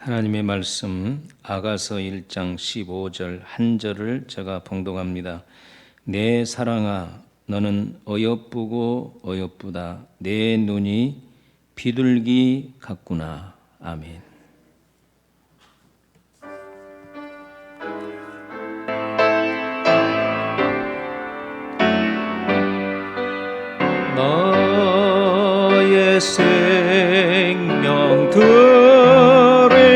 하나님의 말씀 아가서 1장 15절 한 절을 제가 봉독합니다. 내 사랑아 너는 어여쁘고 어여쁘다. 내 눈이 비둘기 같구나. 아멘. 너의 생명 들으니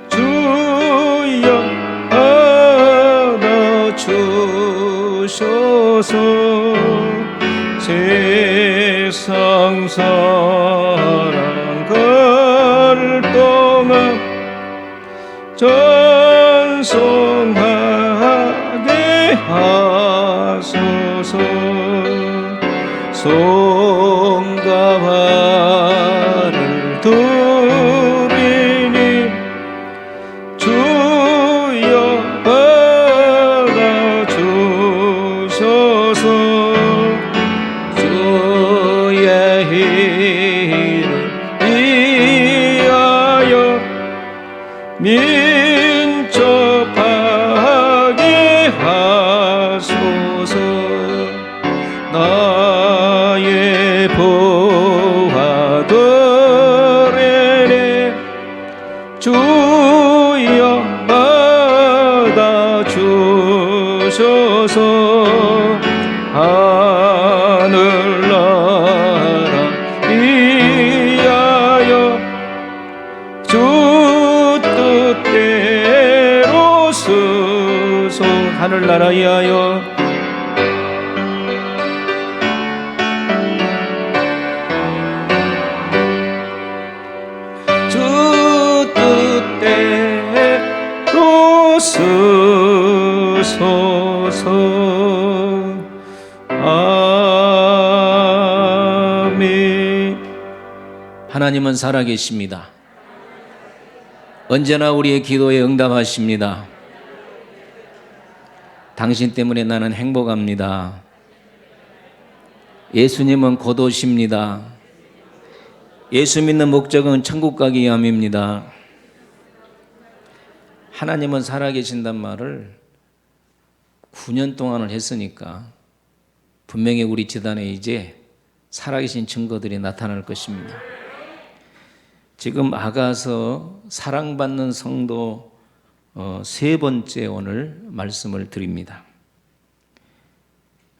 주여 받아주소서. 세상 사랑 걸동아 전송하게 하소서. 손과 발을 들이니 주여 받아주소서. 주의 이름 위하여 민첩하게 하소서. 나의 보화들에게 주여 받아주소서. 하늘나라 위하여 주 뜻대로 쓰소. 하늘나라 위하여 주 뜻대로 쓰소서. 아멘. 하나님은 살아계십니다. 언제나 우리의 기도에 응답하십니다. 당신 때문에 나는 행복합니다. 예수님은 곧 오십니다. 예수 믿는 목적은 천국 가기 위함입니다. 하나님은 살아계신단 말을 9년 동안을 했으니까 분명히 우리 재단에 이제 살아계신 증거들이 나타날 것입니다. 지금 아가서 사랑받는 성도 세 번째 오늘 말씀을 드립니다.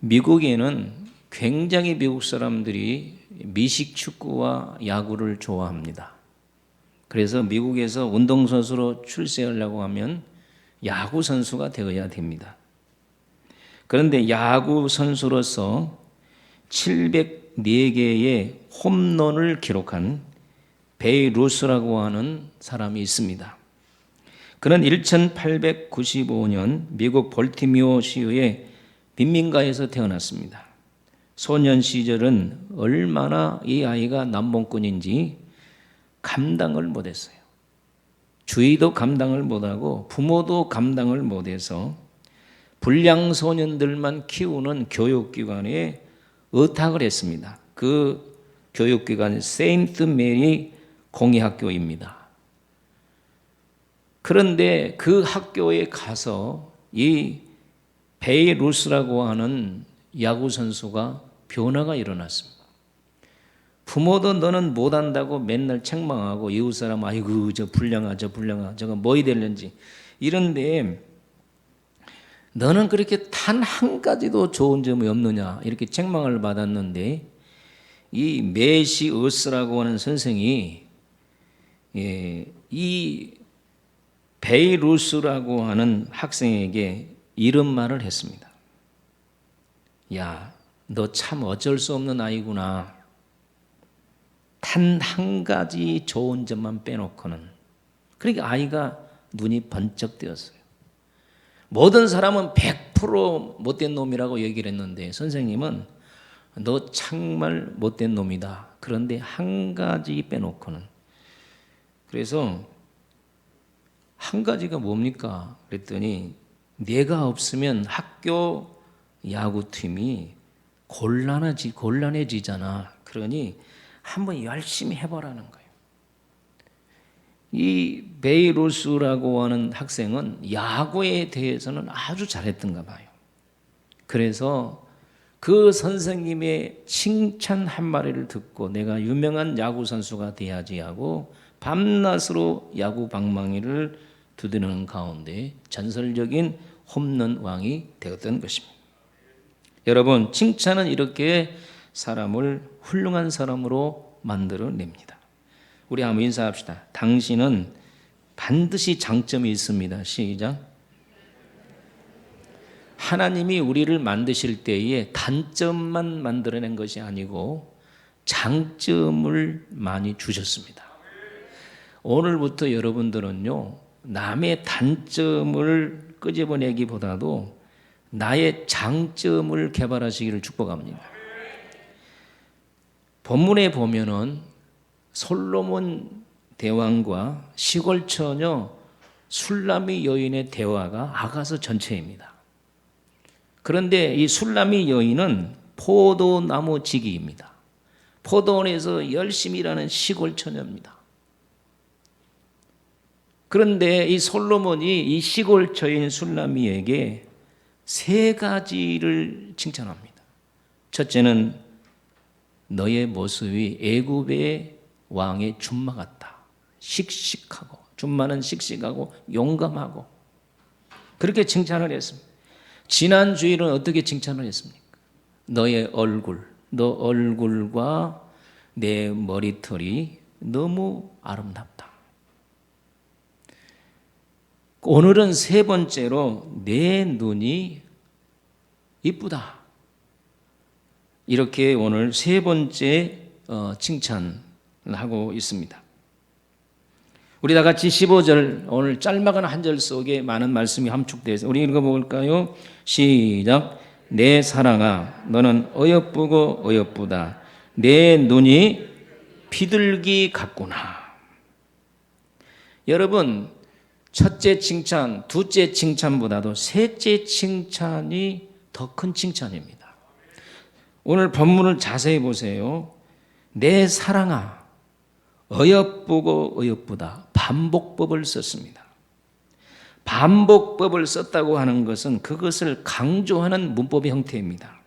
미국에는 굉장히 미국 사람들이 미식 축구와 야구를 좋아합니다. 그래서 미국에서 운동선수로 출세하려고 하면 야구 선수가 되어야 됩니다. 그런데 야구 선수로서 704개의 홈런을 기록한 베이 루스라고 하는 사람이 있습니다. 그는 1895년 미국 볼티모어 시의 빈민가에서 태어났습니다. 소년 시절은 얼마나 이 아이가 남봉꾼인지 감당을 못했어요. 주위도 감당을 못하고 부모도 감당을 못해서 불량 소년들만 키우는 교육기관에 의탁을 했습니다. 그 교육기관은 세인트 메리 공의학교입니다. 그런데 그 학교에 가서 이 베이 루스라고 하는 야구 선수가 변화가 일어났습니다. 부모도 너는 못한다고 맨날 책망하고 이웃사람 아이고 저 불량아 저거 뭐이 될는지 이런데 너는 그렇게 단 한 가지도 좋은 점이 없느냐 이렇게 책망을 받았는데 이 메시 어스라고 하는 선생이 이 베이루스라고 하는 학생에게 이런 말을 했습니다. 야, 너 참 어쩔 수 없는 아이구나. 단 한 가지 좋은 점만 빼놓고는. 그러니까 아이가 눈이 번쩍 뜨였어요. 모든 사람은 100% 못된 놈이라고 얘기를 했는데 선생님은 너 정말 못된 놈이다. 그런데 한 가지 빼놓고는. 그래서 한 가지가 뭡니까? 그랬더니 내가 없으면 학교 야구팀이 곤란해지잖아. 그러니 한번 열심히 해보라는 거예요. 이 베이루스라고 하는 학생은 야구에 대해서는 아주 잘했던가 봐요. 그래서 그 선생님의 칭찬 한마디를 듣고 내가 유명한 야구 선수가 돼야지 하고 밤낮으로 야구 방망이를 두드리는 가운데 전설적인 홈런 왕이 되었던 것입니다. 여러분, 칭찬은 이렇게 사람을 훌륭한 사람으로 만들어냅니다. 우리 한번 인사합시다. 당신은 반드시 장점이 있습니다. 시작. 하나님이 우리를 만드실 때에 단점만 만들어낸 것이 아니고 장점을 많이 주셨습니다. 오늘부터 여러분들은요, 남의 단점을 끄집어내기보다도 나의 장점을 개발하시기를 축복합니다. 본문에 보면은 솔로몬 대왕과 시골 처녀 술람이 여인의 대화가 아가서 전체입니다. 그런데 이 술람이 여인은 포도나무 지기입니다. 포도원에서 열심히 일하는 시골 처녀입니다. 그런데 이 솔로몬이 이 시골 처인 술람이에게 세 가지를 칭찬합니다. 첫째는 너의 모습이 애굽의 왕의 줌마 같다. 씩씩하고, 줌마는 씩씩하고 용감하고, 그렇게 칭찬을 했습니다. 지난 주일은 어떻게 칭찬을 했습니까? 너의 얼굴, 너 얼굴과 내 머리털이 너무 아름답다. 오늘은 세 번째로 내 눈이 이쁘다. 이렇게 오늘 세 번째 칭찬을 하고 있습니다. 우리 다 같이 15절, 오늘 짤막한 한 절 속에 많은 말씀이 함축되어 있어요. 우리 읽어볼까요? 시작. 내 사랑아, 너는 어여쁘고 어여쁘다. 내 눈이 비둘기 같구나. 여러분, 첫째 칭찬, 둘째 칭찬보다도 셋째 칭찬이 더 큰 칭찬입니다. 오늘 본문을 자세히 보세요. 내 사랑아, 어여쁘고 어여쁘다. 반복법을 썼습니다. 반복법을 썼다고 하는 것은 그것을 강조하는 문법의 형태입니다.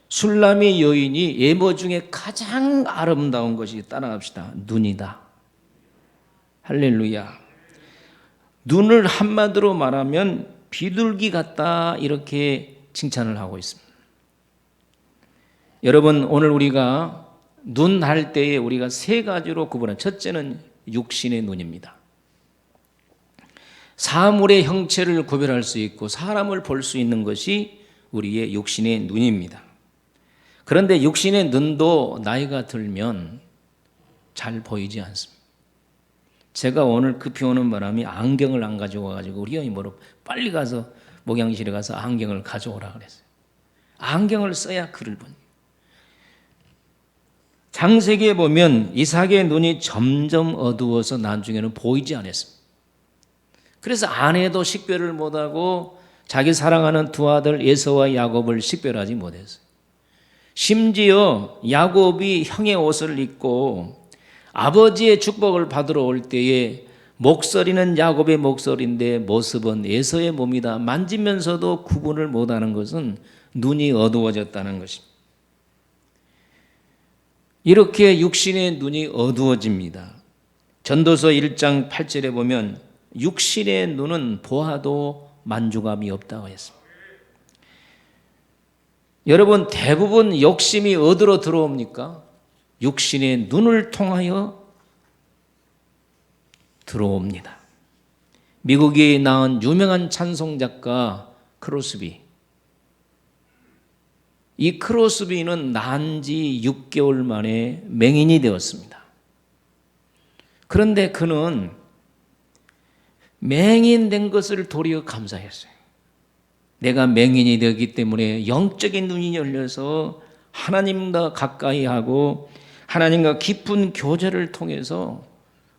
술람이 여인이 예모 중에 가장 아름다운 것이, 따라합시다, 눈이다. 할렐루야. 눈을 한마디로 말하면 비둘기 같다, 이렇게 칭찬을 하고 있습니다. 여러분, 오늘 우리가 눈 할 때에 우리가 세 가지로 구분한, 첫째는 육신의 눈입니다. 사물의 형체를 구별할 수 있고 사람을 볼 수 있는 것이 우리의 육신의 눈입니다. 그런데 육신의 눈도 나이가 들면 잘 보이지 않습니다. 제가 오늘 급히 오는 바람에 안경을 안 가지고 와가지고 우리 형이 빨리 가서 목양실에 가서 안경을 가져오라 그랬어요. 안경을 써야 글을 보니. 창세기에 보면 이삭의 눈이 점점 어두워서 나중에는 보이지 않았습니다. 그래서 아내도 식별을 못하고 자기 사랑하는 두 아들 에서와 야곱을 식별하지 못했어요. 심지어 야곱이 형의 옷을 입고 아버지의 축복을 받으러 올 때에 목소리는 야곱의 목소리인데 모습은 에서의 몸이다. 만지면서도 구분을 못하는 것은 눈이 어두워졌다는 것입니다. 이렇게 육신의 눈이 어두워집니다. 전도서 1장 8절에 보면 육신의 눈은 보아도 만족함이 없다고 했습니다. 여러분, 대부분 욕심이 어디로 들어옵니까? 육신의 눈을 통하여 들어옵니다. 미국이 낳은 유명한 찬송작가 크로스비. 이 크로스비는 난 지 6개월 만에 맹인이 되었습니다. 그런데 그는 맹인된 것을 도리어 감사했어요. 내가 맹인이 되었기 때문에 영적인 눈이 열려서 하나님과 가까이 하고 하나님과 깊은 교제를 통해서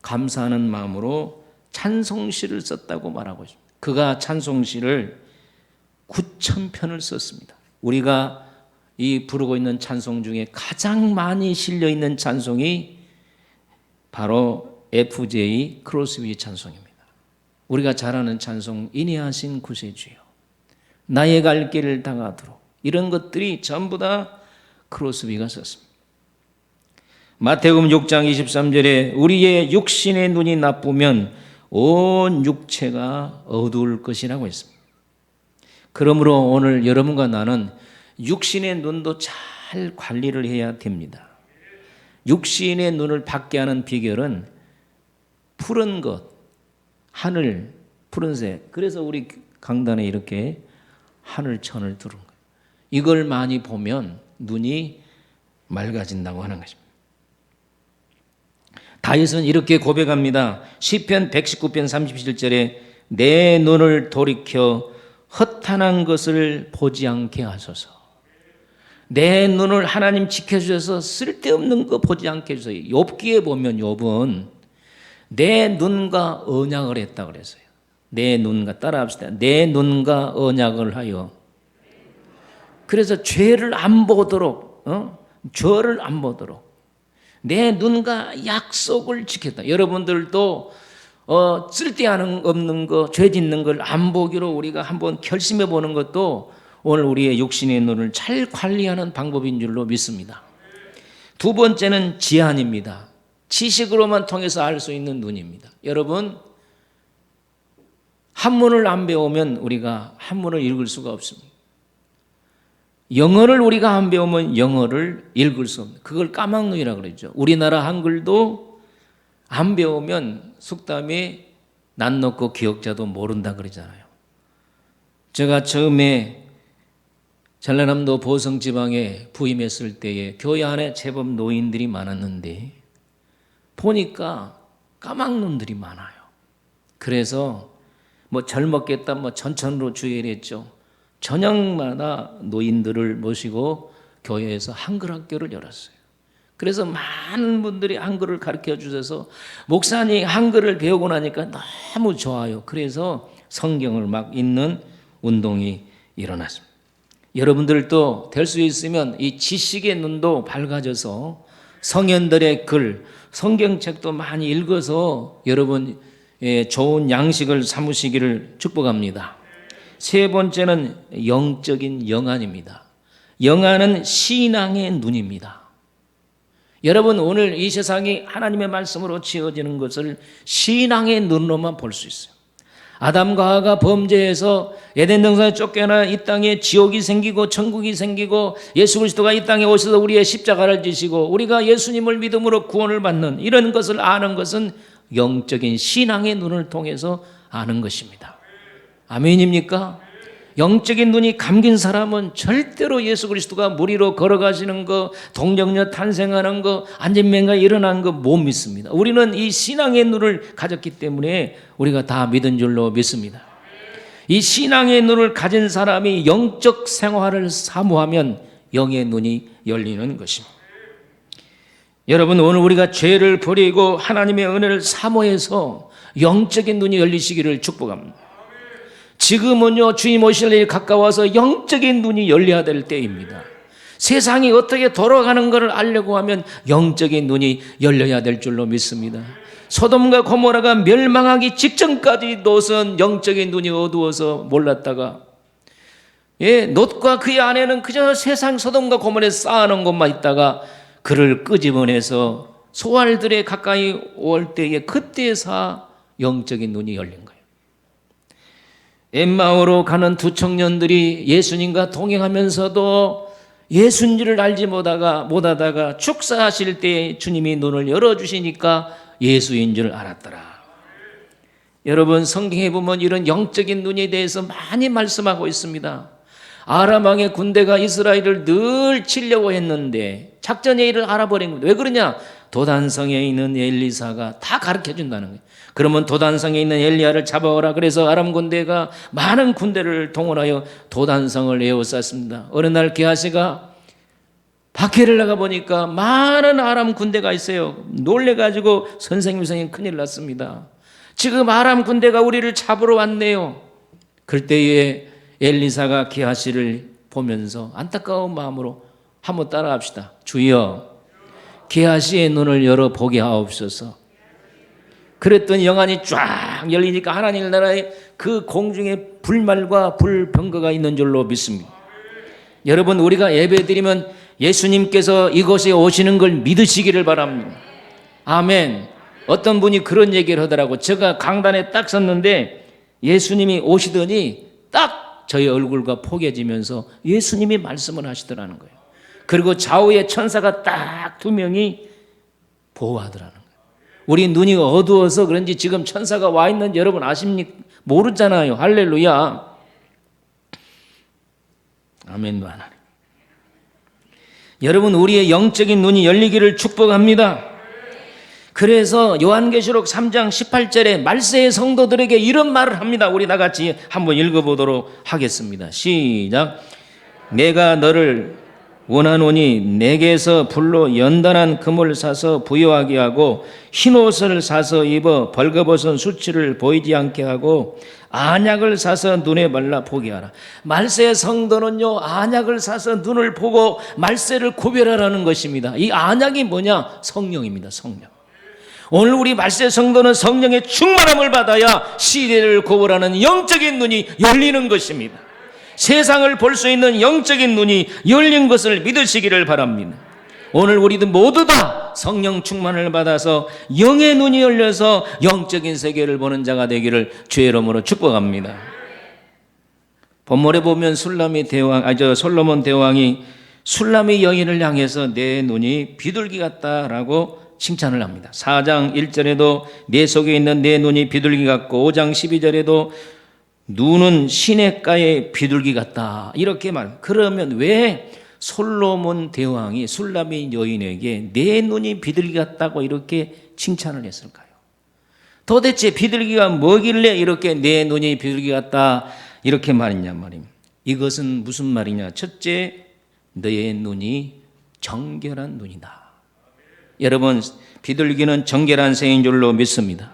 감사하는 마음으로 찬송시를 썼다고 말하고 있습니다. 그가 찬송시를 9,000편을 썼습니다. 우리가 이 부르고 있는 찬송 중에 가장 많이 실려 있는 찬송이 바로 FJ 크로스비 찬송입니다. 우리가 잘 아는 찬송, 인내하신 구세주여, 나의 갈 길을 당하도록, 이런 것들이 전부 다 크로스비가 썼습니다. 마태복음 6장 23절에 우리의 육신의 눈이 나쁘면 온 육체가 어두울 것이라고 했습니다. 그러므로 오늘 여러분과 나는 육신의 눈도 잘 관리를 해야 됩니다. 육신의 눈을 밝게 하는 비결은 푸른 것, 하늘, 푸른색. 그래서 우리 강단에 이렇게 하늘천을 두른 거예요. 이걸 많이 보면 눈이 맑아진다고 하는 것입니다. 다윗은 이렇게 고백합니다. 시편 119편 37절에 내 눈을 돌이켜 허탄한 것을 보지 않게 하소서. 내 눈을 하나님 지켜주셔서 쓸데없는 거 보지 않게 해주세요. 욥기에 보면 욥은 내 눈과 언약을 했다 그랬어요. 내 눈과, 따라합시다. 내 눈과 언약을 하여. 그래서 죄를 안 보도록, 죄를 안 보도록 내 눈과 약속을 지켰다. 여러분들도 쓸데없는 거, 죄 짓는 걸 안 보기로 우리가 한번 결심해 보는 것도 오늘 우리의 육신의 눈을 잘 관리하는 방법인 줄로 믿습니다. 두 번째는 지안입니다. 지식으로만 통해서 알 수 있는 눈입니다. 여러분, 한문을 안 배우면 우리가 한문을 읽을 수가 없습니다. 영어를 우리가 안 배우면 영어를 읽을 수 없습니다. 그걸 까막눈이라고 그러죠. 우리나라 한글도 안 배우면 속담에 난 놓고 기억자도 모른다 그러잖아요. 제가 처음에 전라남도 보성지방에 부임했을 때에 교회 안에 제법 노인들이 많았는데 보니까 까막눈들이 많아요. 그래서 젊었겠다 전천으로 주의를 했죠. 저녁마다 노인들을 모시고 교회에서 한글 학교를 열었어요. 그래서 많은 분들이 한글을 가르쳐 주셔서 목사님 한글을 배우고 나니까 너무 좋아요. 그래서 성경을 막 읽는 운동이 일어났습니다. 여러분들도 될 수 있으면 이 지식의 눈도 밝아져서 성현들의 글, 성경책도 많이 읽어서 여러분 좋은 양식을 삼으시기를 축복합니다. 세 번째는 영적인 영안입니다. 영안은 신앙의 눈입니다. 여러분, 오늘 이 세상이 하나님의 말씀으로 지어지는 것을 신앙의 눈으로만 볼 수 있어요. 아담과 하와가 범죄해서 에덴 동산에 쫓겨나 이 땅에 지옥이 생기고 천국이 생기고 예수 그리스도가 이 땅에 오셔서 우리의 십자가를 지시고 우리가 예수님을 믿음으로 구원을 받는 이런 것을 아는 것은 영적인 신앙의 눈을 통해서 아는 것입니다. 아멘입니까? 영적인 눈이 감긴 사람은 절대로 예수 그리스도가 물 위로 걸어가시는 거, 동정녀 탄생하는 거, 안전명가 일어난 거 못 믿습니다. 우리는 이 신앙의 눈을 가졌기 때문에 우리가 다 믿은 줄로 믿습니다. 이 신앙의 눈을 가진 사람이 영적 생활을 사모하면 영의 눈이 열리는 것입니다. 여러분, 오늘 우리가 죄를 버리고 하나님의 은혜를 사모해서 영적인 눈이 열리시기를 축복합니다. 지금은요, 주님 오실 일이 가까워서 영적인 눈이 열려야 될 때입니다. 세상이 어떻게 돌아가는 것을 알려고 하면 영적인 눈이 열려야 될 줄로 믿습니다. 소돔과 고모라가 멸망하기 직전까지도선 영적인 눈이 어두워서 몰랐다가 롯과 그의 아내는 그저 세상 소돔과 고모라에 쌓아놓은 것만 있다가 그를 끄집어내서 소알들에 가까이 올 때에 그때서 영적인 눈이 열린 거예요. 엠마오로 가는 두 청년들이 예수님과 동행하면서도 예수인지를 알지 못하다가 축사하실 때 주님이 눈을 열어주시니까 예수인 줄 알았더라. 여러분, 성경에 보면 이런 영적인 눈에 대해서 많이 말씀하고 있습니다. 아람 왕의 군대가 이스라엘을 늘 치려고 했는데 작전의 일을 알아버린 겁니다. 왜 그러냐? 도단성에 있는 엘리사가 다 가르쳐 준다는 거예요. 그러면 도단성에 있는 엘리야를 잡아오라. 그래서 아람 군대가 많은 군대를 동원하여 도단성을 에워쌌습니다. 어느 날 게하시가 밖에를 나가 보니까 많은 아람 군대가 있어요. 놀래가지고 선생님 큰일 났습니다. 지금 아람 군대가 우리를 잡으러 왔네요. 그때에 엘리사가 게하시를 보면서 안타까운 마음으로 한번 따라합시다. 주여, 게하시의 눈을 열어 보게 하옵소서. 그랬더니 영안이 쫙 열리니까 하나님 나라에 그 공중에 불말과 불병거가 있는 줄로 믿습니다. 여러분, 우리가 예배드리면 예수님께서 이곳에 오시는 걸 믿으시기를 바랍니다. 아멘. 어떤 분이 그런 얘기를 하더라고. 제가 강단에 딱 섰는데 예수님이 오시더니 딱 저의 얼굴과 포개지면서 예수님이 말씀을 하시더라는 거예요. 그리고 좌우에 천사가 딱 2명이 보호하더라는 거예요. 우리 눈이 어두워서 그런지 지금 천사가 와 있는지 여러분 아십니까? 모르잖아요. 할렐루야. 아멘. 하나님. 여러분, 우리의 영적인 눈이 열리기를 축복합니다. 그래서 요한계시록 3장 18절에 말세의 성도들에게 이런 말을 합니다. 우리 다 같이 한번 읽어보도록 하겠습니다. 시작. 내가 너를 원하노니 내게서 불로 연단한 금을 사서 부여하게 하고 흰옷을 사서 입어 벌거벗은 수치를 보이지 않게 하고 안약을 사서 눈에 발라 보게 하라. 말세의 성도는요, 안약을 사서 눈을 보고 말세를 구별하라는 것입니다. 이 안약이 뭐냐? 성령입니다. 성령. 오늘 우리 말세 성도는 성령의 충만함을 받아야 시대를 구별하는 영적인 눈이 열리는 것입니다. 세상을 볼 수 있는 영적인 눈이 열린 것을 믿으시기를 바랍니다. 오늘 우리들 모두 다 성령 충만을 받아서 영의 눈이 열려서 영적인 세계를 보는 자가 되기를 주의 이름으로 축복합니다. 본문에 보면 솔로몬 대왕이 술람의 여인을 향해서 내 눈이 비둘기 같다라고 칭찬을 합니다. 4장 1절에도 내 속에 있는 내 눈이 비둘기 같고 5장 12절에도 눈은 시냇가의 비둘기 같다 이렇게 말. 그러면 왜 솔로몬 대왕이 술람의 여인에게 내 눈이 비둘기 같다고 이렇게 칭찬을 했을까요? 도대체 비둘기가 뭐길래 이렇게 내 눈이 비둘기 같다 이렇게 말했냐 말입니다. 이것은 무슨 말이냐? 첫째, 너의 눈이 정결한 눈이다. 여러분, 비둘기는 정결한 새인 줄로 믿습니다.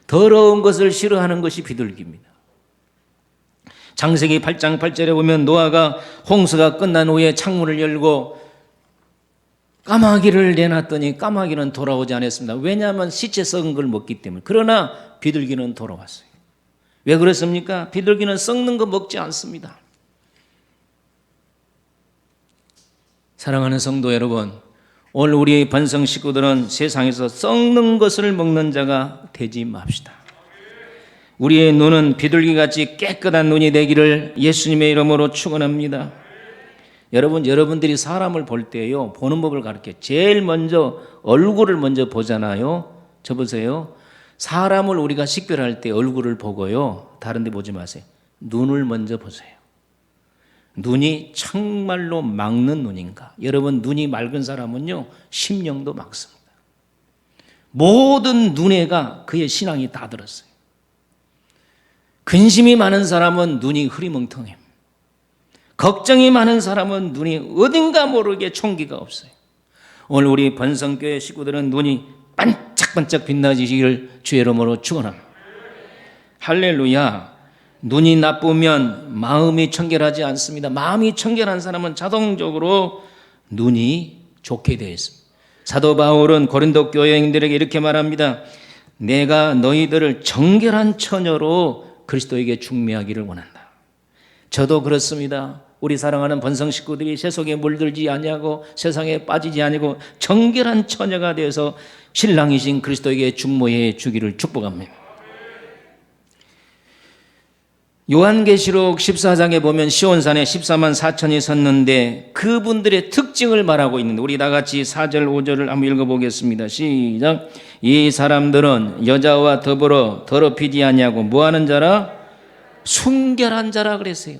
더러운 것을 싫어하는 것이 비둘기입니다. 창세기 8장 8절에 보면 노아가 홍수가 끝난 후에 창문을 열고 까마귀를 내놨더니 까마귀는 돌아오지 않았습니다. 왜냐하면 시체 썩은 걸 먹기 때문에. 그러나 비둘기는 돌아왔어요. 왜 그렇습니까? 비둘기는 썩는 거 먹지 않습니다. 사랑하는 성도 여러분, 오늘 우리 번성 식구들은 세상에서 썩는 것을 먹는 자가 되지 맙시다. 우리의 눈은 비둘기같이 깨끗한 눈이 되기를 예수님의 이름으로 축원합니다. 여러분들이 사람을 볼 때요, 보는 법을 가르쳐요. 제일 먼저 얼굴을 먼저 보잖아요. 저 보세요. 사람을 우리가 식별할 때 얼굴을 보고요, 다른 데 보지 마세요. 눈을 먼저 보세요. 눈이 정말로 맑는 눈인가? 여러분, 눈이 맑은 사람은요, 심령도 맑습니다. 모든 눈에가 그의 신앙이 다 들었어요. 근심이 많은 사람은 눈이 흐리멍텅해요. 걱정이 많은 사람은 눈이 어딘가 모르게 총기가 없어요. 오늘 우리 번성교회 식구들은 눈이 반짝반짝 빛나지기를 주의 이름으로 축원합니다. 할렐루야. 눈이 나쁘면 마음이 청결하지 않습니다. 마음이 청결한 사람은 자동적으로 눈이 좋게 되어 있습니다. 사도 바울은 고린도 교회인들에게 이렇게 말합니다. 내가 너희들을 정결한 처녀로 그리스도에게 중매하기를 원한다. 저도 그렇습니다. 우리 사랑하는 번성 식구들이 세속에 물들지 아니하고 세상에 빠지지 아니고 정결한 처녀가 되어서 신랑이신 그리스도에게 중매해 주기를 축복합니다. 요한계시록 14장에 보면 시온산에 14만 4천이 섰는데 그분들의 특징을 말하고 있는데 우리 다 같이 4절 5절을 한번 읽어보겠습니다. 시작. 이 사람들은 여자와 더불어 더럽히지 아니하고 뭐하는 자라? 순결한 자라 그랬어요.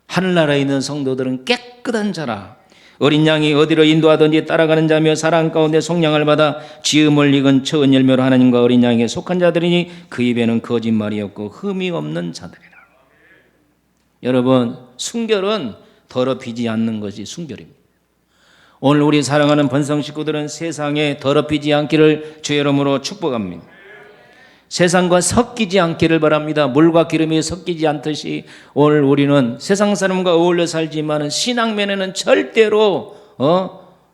하늘나라에 있는 성도들은 깨끗한 자라. 어린 양이 어디로 인도하든지 따라가는 자며 사랑 가운데 속량을 받아 지음을 익은 처은 열매로 하나님과 어린 양에게 속한 자들이니 그 입에는 거짓말이 없고 흠이 없는 자들이라. 여러분, 순결은 더럽히지 않는 것이 순결입니다. 오늘 우리 사랑하는 번성 식구들은 세상에 더럽히지 않기를 주의 이름으로 축복합니다. 세상과 섞이지 않기를 바랍니다. 물과 기름이 섞이지 않듯이 오늘 우리는 세상 사람과 어울려 살지만 신앙면에는 절대로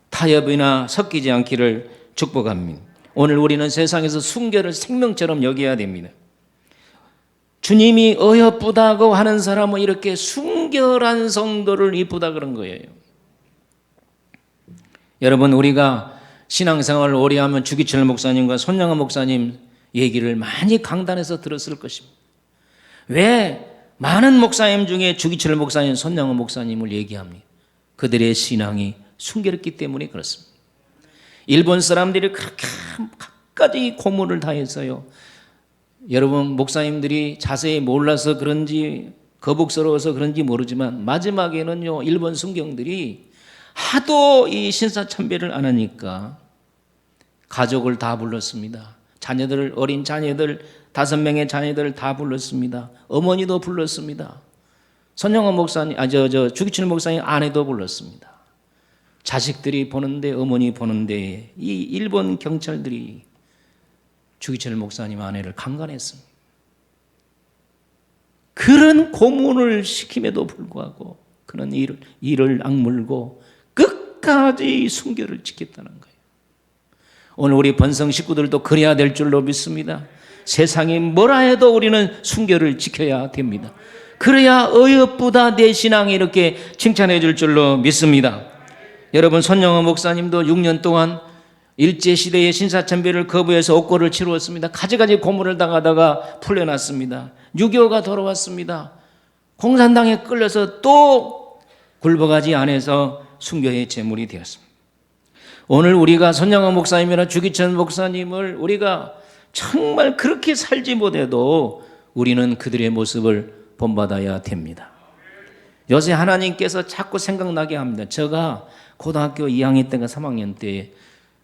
타협이나 섞이지 않기를 축복합니다. 오늘 우리는 세상에서 순교를 생명처럼 여겨야 됩니다. 주님이 어여쁘다고 하는 사람은 이렇게 순결한 성도를 이쁘다 그런 거예요. 여러분, 우리가 신앙생활을 오래 하면 주기철 목사님과 손양원 목사님 얘기를 많이 강단에서 들었을 것입니다. 왜 많은 목사님 중에 주기철 목사님, 손양원 목사님을 얘기합니까? 그들의 신앙이 순결했기 때문에 그렇습니다. 일본 사람들이 그렇게 갖가지 고문을 다했어요. 여러분, 목사님들이 자세히 몰라서 그런지 거북스러워서 그런지 모르지만 마지막에는요, 일본 순경들이 하도 이 신사참배를 안 하니까 가족을 다 불렀습니다. 자녀들, 어린 자녀들 5명의 자녀들 다 불렀습니다. 어머니도 불렀습니다. 손영원 목사님, 주기철 목사님 아내도 불렀습니다. 자식들이 보는데, 어머니 보는데 이 일본 경찰들이 주기철 목사님 아내를 강간했습니다. 그런 고문을 시킴에도 불구하고 그런 이를 악물고 끝까지 순결을 지켰다는 거예요. 오늘 우리 번성 식구들도 그래야 될 줄로 믿습니다. 세상이 뭐라 해도 우리는 순결을 지켜야 됩니다. 그래야 어여쁘다 내 신앙이 이렇게 칭찬해 줄 줄로 믿습니다. 여러분, 손영원 목사님도 6년 동안 일제시대의 신사참배를 거부해서 옥고를 치루었습니다. 가지가지 고문을 당하다가 풀려났습니다. 6.25가 돌아왔습니다. 공산당에 끌려서 또 굴복하지 않아서 순교의 제물이 되었습니다. 오늘 우리가 손영원 목사님이나 주기철 목사님을 우리가 정말 그렇게 살지 못해도 우리는 그들의 모습을 본받아야 됩니다. 요새 하나님께서 자꾸 생각나게 합니다. 제가 고등학교 2학년 때인가 3학년 때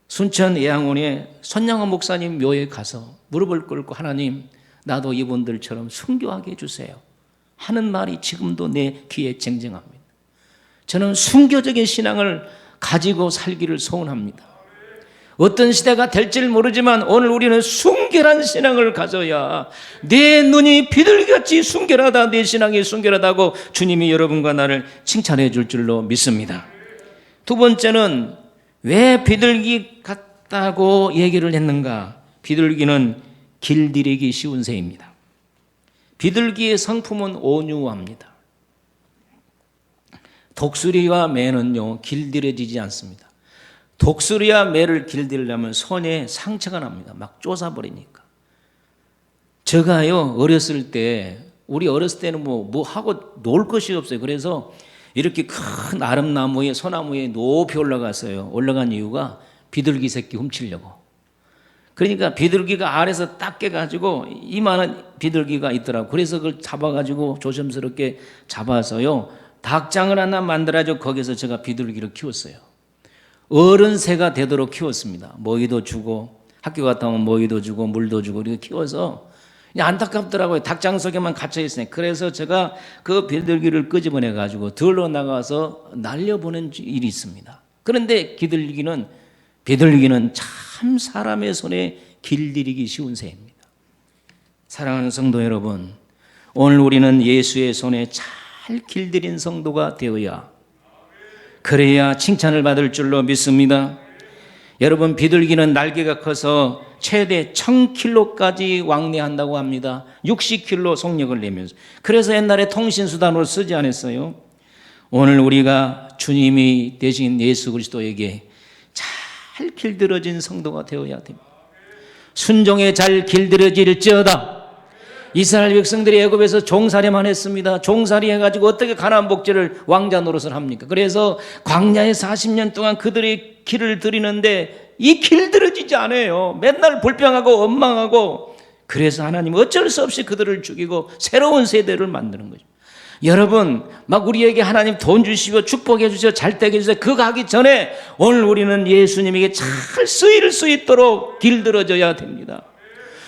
순천 예양원에 손양원 목사님 묘에 가서 무릎을 꿇고 하나님, 나도 이분들처럼 순교하게 해주세요 하는 말이 지금도 내 귀에 쟁쟁합니다. 저는 순교적인 신앙을 가지고 살기를 소원합니다. 어떤 시대가 될지를 모르지만 오늘 우리는 순결한 신앙을 가져야 내 눈이 비둘기같이 순결하다, 내 신앙이 순결하다고 주님이 여러분과 나를 칭찬해 줄 줄로 믿습니다. 두 번째는 왜 비둘기 같다고 얘기를 했는가? 비둘기는 길들이기 쉬운 새입니다. 비둘기의 성품은 온유합니다. 독수리와 매는요, 길들여지지 않습니다. 독수리와 매를 길들이려면 손에 상처가 납니다. 막 쪼사버리니까. 제가요, 어렸을 때, 우리 어렸을 때는 뭐 하고 놀 것이 없어요. 그래서 이렇게 큰 아름나무에, 소나무에 높이 올라갔어요. 올라간 이유가 비둘기 새끼 훔치려고. 그러니까 비둘기가 아래서 딱 깨가지고 이만한 비둘기가 있더라고요. 그래서 그걸 잡아가지고 조심스럽게 잡아서요, 닭장을 하나 만들어가지고 거기서 제가 비둘기를 키웠어요. 어른 새가 되도록 키웠습니다. 먹이도 주고, 학교 갔다 오면 먹이도 주고 물도 주고 이렇게 키워서 안타깝더라고요. 닭장 속에만 갇혀 있으니까. 그래서 제가 그 비둘기를 끄집어내 가지고 들러 나가서 날려보낸 일이 있습니다. 그런데 비둘기는 참 사람의 손에 길들이기 쉬운 새입니다. 사랑하는 성도 여러분, 오늘 우리는 예수의 손에 잘 길들인 성도가 되어야, 그래야 칭찬을 받을 줄로 믿습니다. 여러분, 비둘기는 날개가 커서 최대 1000kg까지 왕래한다고 합니다. 60kg 속력을 내면서. 그래서 옛날에 통신수단으로 쓰지 않았어요. 오늘 우리가 주님이 되신 예수 그리스도에게 잘 길들여진 성도가 되어야 됩니다. 순종에 잘 길들여질지어다. 이스라엘 백성들이 애굽에서 종살이만 했습니다. 종살이 해가지고 어떻게 가나안 복지를 왕자 노릇을 합니까? 그래서 광야에 40년 동안 그들의 길을 들이는데 이 길들여지지 않아요. 맨날 불평하고 원망하고. 그래서 하나님 어쩔 수 없이 그들을 죽이고 새로운 세대를 만드는 거죠. 여러분, 막 우리에게 하나님 돈 주시고 축복해 주시고 잘 되게 해주세요. 그거 하기 전에 오늘 우리는 예수님에게 잘 쓰일 수 있도록 길들여져야 됩니다.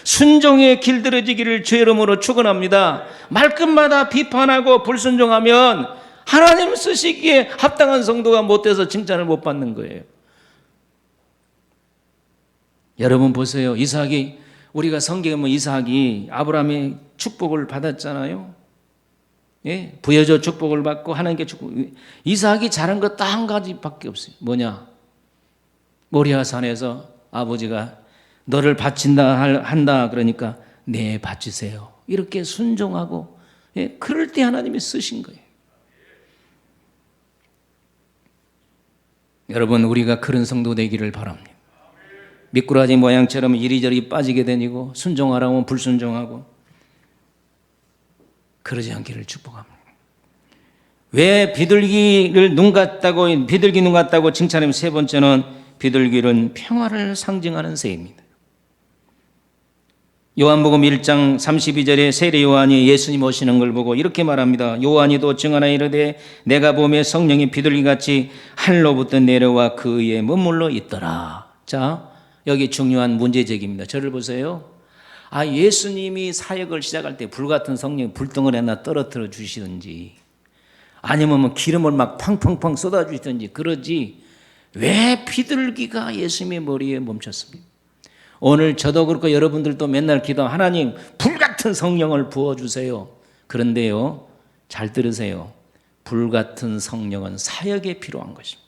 순종에 길들여지기를 주의 이름으로 축원합니다. 말끝마다 비판하고 불순종하면 하나님 쓰시기에 합당한 성도가 못 돼서 칭찬을 못 받는 거예요. 여러분 보세요. 이삭이, 우리가 성경에 보면 이삭이 아브라함의 축복을 받았잖아요. 예? 부여져 축복을 받고 하나님께 축복. 이삭이 잘한 것 딱 한 가지밖에 없어요. 뭐냐? 모리아산에서 아버지가 너를 바친다 한다 그러니까 네 바치세요. 이렇게 순종하고 그럴 때 하나님이 쓰신 거예요. 여러분 우리가 그런 성도 되기를 바랍니다. 미꾸라지 모양처럼 이리저리 빠지게 되고 순종하라면 불순종하고 그러지 않기를 축복합니다. 왜 비둘기 눈 같다고 칭찬하면 세 번째는 비둘기는 평화를 상징하는 새입니다. 요한복음 1장 32절에 세례 요한이 예수님 오시는 걸 보고 이렇게 말합니다. 요한이도 증언하여 이르되 내가 보매 성령이 비둘기같이 하늘로부터 내려와 그 위에 머물러 있더라. 자, 여기 중요한 문제제기입니다. 저를 보세요. 예수님이 사역을 시작할 때 불같은 성령이 불덩어리 하나 떨어뜨려 주시든지 아니면 기름을 막 팡팡팡 쏟아주시든지 그러지 왜 비둘기가 예수님의 머리에 멈췄습니까? 오늘 저도 그렇고 여러분들도 맨날 기도 하나님 불같은 성령을 부어주세요. 그런데요 잘 들으세요. 불같은 성령은 사역에 필요한 것입니다.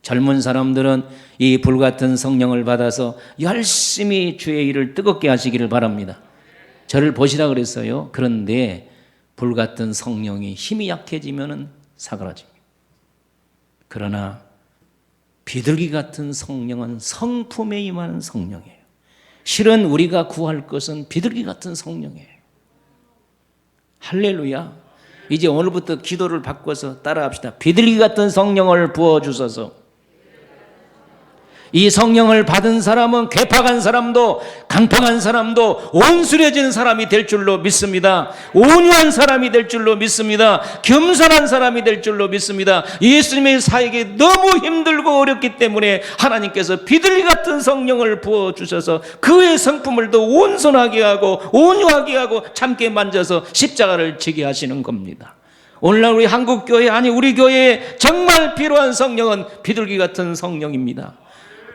젊은 사람들은 이 불같은 성령을 받아서 열심히 주의 일을 뜨겁게 하시기를 바랍니다. 저를 보시라 그랬어요. 그런데 불같은 성령이 힘이 약해지면 사그라집니다. 그러나 비둘기 같은 성령은 성품에 임하는 성령이에요. 실은 우리가 구할 것은 비둘기 같은 성령이에요. 할렐루야. 이제 오늘부터 기도를 바꿔서 따라합시다. 비둘기 같은 성령을 부어주소서. 이 성령을 받은 사람은 괴팍한 사람도 강팍한 사람도 온순해진 사람이 될 줄로 믿습니다. 온유한 사람이 될 줄로 믿습니다. 겸손한 사람이 될 줄로 믿습니다. 예수님의 사역이 너무 힘들고 어렵기 때문에 하나님께서 비둘기 같은 성령을 부어주셔서 그의 성품을 더 온순하게 하고 온유하게 하고 참게 만져서 십자가를 지게 하시는 겁니다. 오늘날 우리 한국교회 우리 교회에 정말 필요한 성령은 비둘기 같은 성령입니다.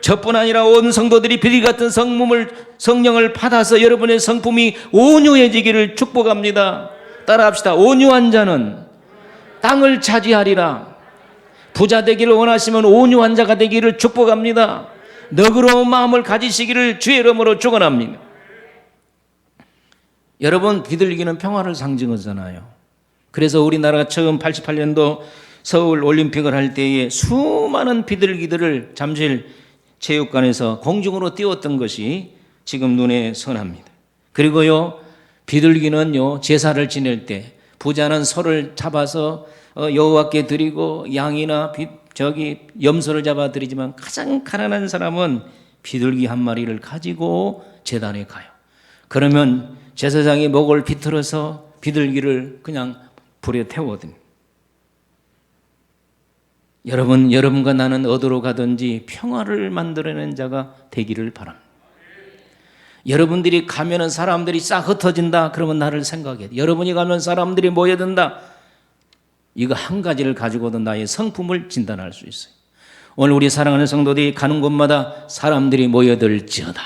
저뿐 아니라 온 성도들이 비둘기 같은 성령을 받아서 여러분의 성품이 온유해지기를 축복합니다. 따라합시다. 온유한 자는 땅을 차지하리라. 부자 되기를 원하시면 온유한 자가 되기를 축복합니다. 너그러운 마음을 가지시기를 주의 이름으로 축원합니다. 여러분 비둘기는 평화를 상징하잖아요. 그래서 우리나라가 처음 88년도 서울 올림픽을 할 때에 수많은 비둘기들을 잠실 체육관에서 공중으로 띄웠던 것이 지금 눈에 선합니다. 그리고요 비둘기는요 제사를 지낼 때 부자는 소를 잡아서 여호와께 드리고 양이나 염소를 잡아 드리지만 가장 가난한 사람은 비둘기 한 마리를 가지고 제단에 가요. 그러면 제사장이 목을 비틀어서 비둘기를 그냥 불에 태워듭니다. 여러분과 나는 어디로 가든지 평화를 만들어내는 자가 되기를 바랍니다. 여러분들이 가면은 사람들이 싹 흩어진다 그러면 나를 생각해. 여러분이 가면 사람들이 모여든다. 이거 한 가지를 가지고도 나의 성품을 진단할 수 있어요. 오늘 우리 사랑하는 성도들이 가는 곳마다 사람들이 모여들지어다.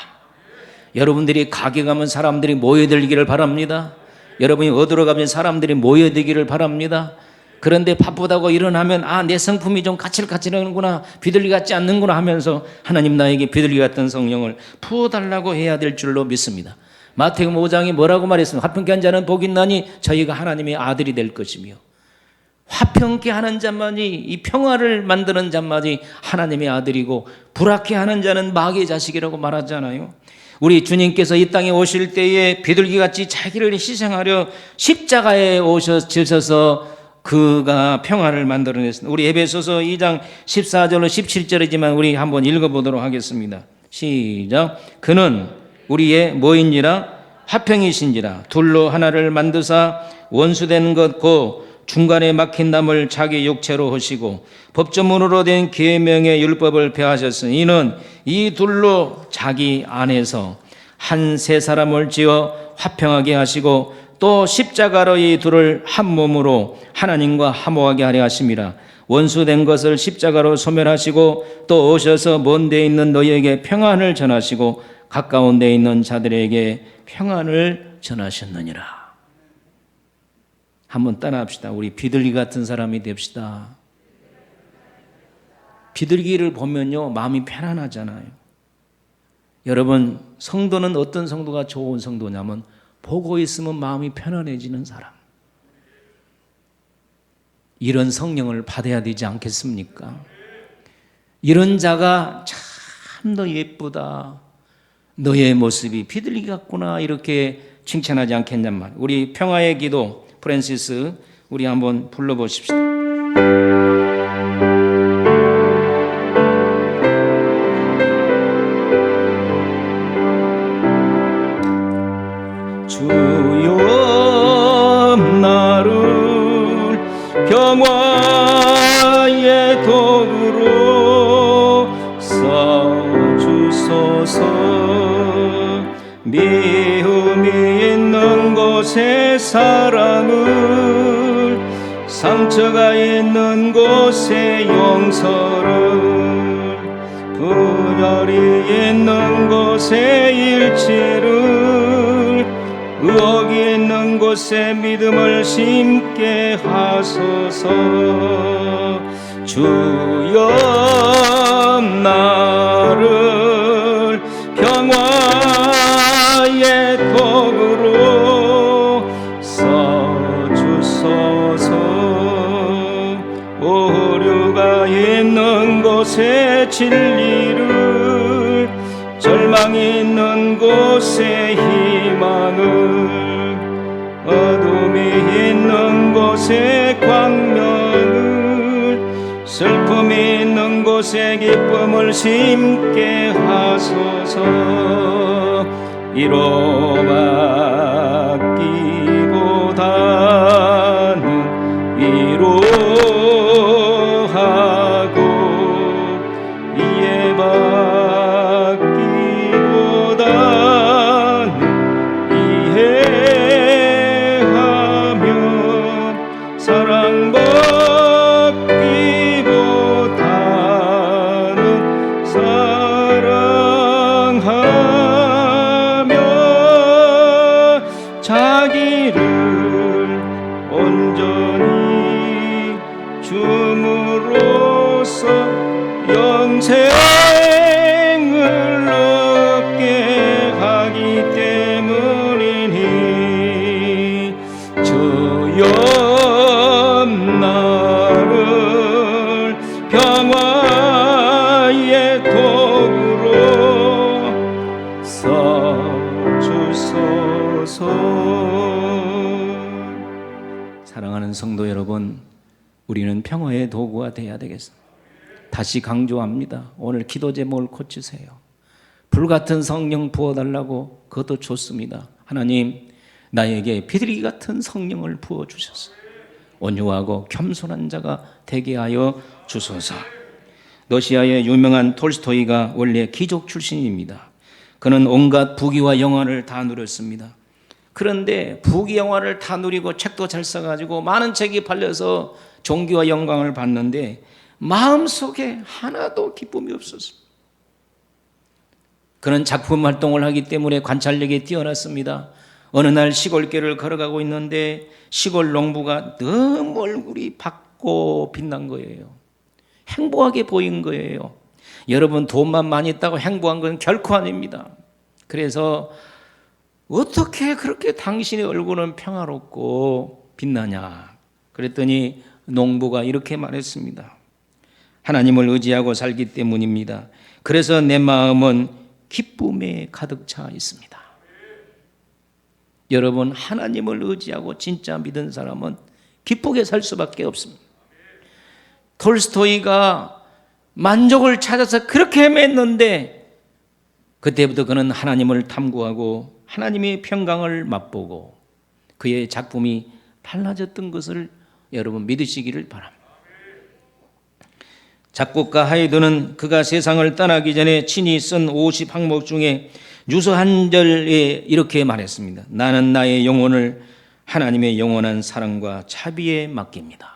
여러분들이 가게 가면 사람들이 모여들기를 바랍니다. 여러분이 어디로 가면 사람들이 모여들기를 바랍니다. 그런데 바쁘다고 일어나면 내 성품이 좀 까칠까칠하는구나, 비둘기 같지 않는구나 하면서 하나님 나에게 비둘기 같은 성령을 부어달라고 해야 될 줄로 믿습니다. 마태복음 5장이 뭐라고 말했습니까? 화평케 한 자는 복이 있나니 저희가 하나님의 아들이 될 것이며, 화평케 하는 자만이, 이 평화를 만드는 자만이 하나님의 아들이고, 불화케 하는 자는 마귀의 자식이라고 말하잖아요. 우리 주님께서 이 땅에 오실 때에 비둘기같이 자기를 희생하려 십자가에 오셔서 그가 평화를 만들어냈습니다. 우리 에베소서 2장 14절로 17절이지만 우리 한번 읽어보도록 하겠습니다. 시작. 그는 우리의 뭐인지라 화평이신지라 둘로 하나를 만드사 원수된 것 곧 중간에 막힌 담을 자기 육체로 하시고 법조문으로 된 계명의 율법을 폐하셨으니 이는 이 둘로 자기 안에서 한 세 사람을 지어 화평하게 하시고 또 십자가로 이 둘을 한 몸으로 하나님과 화목하게 하려 하심이라. 원수된 것을 십자가로 소멸하시고 또 오셔서 먼 데 있는 너희에게 평안을 전하시고 가까운 데 있는 자들에게 평안을 전하셨느니라. 한번 따라합시다. 우리 비둘기 같은 사람이 됩시다. 비둘기를 보면요 마음이 편안하잖아요. 여러분, 성도는 어떤 성도가 좋은 성도냐면 보고 있으면 마음이 편안해지는 사람. 이런 성령을 받아야 되지 않겠습니까? 이런 자가 참 너 예쁘다, 너의 모습이 비둘기 같구나, 이렇게 칭찬하지 않겠냔 말. 우리 평화의 기도 프랜시스 우리 한번 불러보십시다. 주여 나를 평화의 도구로 써주소서. 미움이 있는 곳에 사랑을, 상처가 있는 곳에 용서를, 분열이 있는 곳에 일치를, 의혹이 있는 곳에 믿음을 심게 하소서. 주여 나를 평화의 도구로 써주소서. 오류가 있는 곳에 진리를, 절망이 있는 곳에 희망을, 어둠이 있는 곳에 광명을, 슬픔이 있는 곳에 기쁨을 심게 하소서. 위로받기보다는 위로하고, 이해받기보다는 이해하며, 사랑받기보다는 사랑하며, 자기를 온전히 줌으로써 영생을 얻게 하기 때문이니, 주여 나를 평화의 도구로 써주소서. 사랑하는 성도 여러분, 우리는 평화의 도구가 되어야 되겠습니다. 다시 강조합니다. 오늘 기도 제목을 고치세요. 불같은 성령 부어달라고, 그것도 좋습니다. 하나님, 나에게 비둘기 같은 성령을 부어주셔서 온유하고 겸손한 자가 되게 하여 주소서. 러시아의 유명한 톨스토이가 원래 귀족 출신입니다. 그는 온갖 부귀와 영화를 다 누렸습니다. 그런데 부귀 영화를 다 누리고 책도 잘 써가지고 많은 책이 팔려서 존귀와 영광을 받는데 마음속에 하나도 기쁨이 없었습니다. 그는 작품 활동을 하기 때문에 관찰력이 뛰어났습니다. 어느 날 시골길을 걸어가고 있는데 시골 농부가 너무 얼굴이 밝고 빛난 거예요. 행복하게 보인 거예요. 여러분, 돈만 많이 있다고 행복한 건 결코 아닙니다. 그래서 어떻게 그렇게 당신의 얼굴은 평화롭고 빛나냐? 그랬더니 농부가 이렇게 말했습니다. 하나님을 의지하고 살기 때문입니다. 그래서 내 마음은 기쁨에 가득 차 있습니다. 여러분, 하나님을 의지하고 진짜 믿은 사람은 기쁘게 살 수밖에 없습니다. 톨스토이가 만족을 찾아서 그렇게 헤맸는데 그때부터 그는 하나님을 탐구하고 하나님의 평강을 맛보고 그의 작품이 달라졌던 것을 여러분 믿으시기를 바랍니다. 작곡가 하이드는 그가 세상을 떠나기 전에 친히 쓴 50항목 중에 유서 한 절에 이렇게 말했습니다. 나는 나의 영혼을 하나님의 영원한 사랑과 자비에 맡깁니다.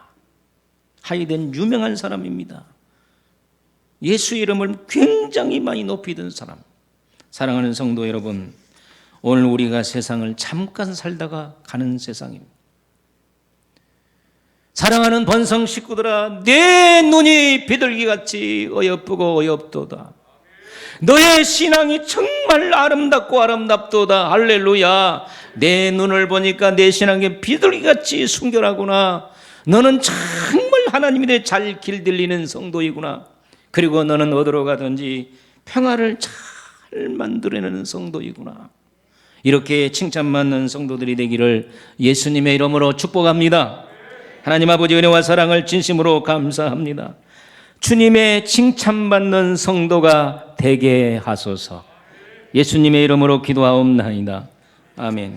하이드는 유명한 사람입니다. 예수 이름을 굉장히 많이 높이던 사람. 사랑하는 성도 여러분, 오늘 우리가 세상을 잠깐 살다가 가는 세상입니다. 사랑하는 번성 식구들아, 내 눈이 비둘기같이 어여쁘고 어엽도다. 너의 신앙이 정말 아름답고 아름답도다. 할렐루야. 내 눈을 보니까 내 신앙이 비둘기같이 순결하구나. 너는 정말 하나님에 대해 잘 길들이는 성도이구나. 그리고 너는 어디로 가든지 평화를 잘 만들어내는 성도이구나. 이렇게 칭찬받는 성도들이 되기를 예수님의 이름으로 축복합니다. 하나님 아버지 은혜와 사랑을 진심으로 감사합니다. 주님의 칭찬받는 성도가 되게 하소서. 예수님의 이름으로 기도하옵나이다. 아멘.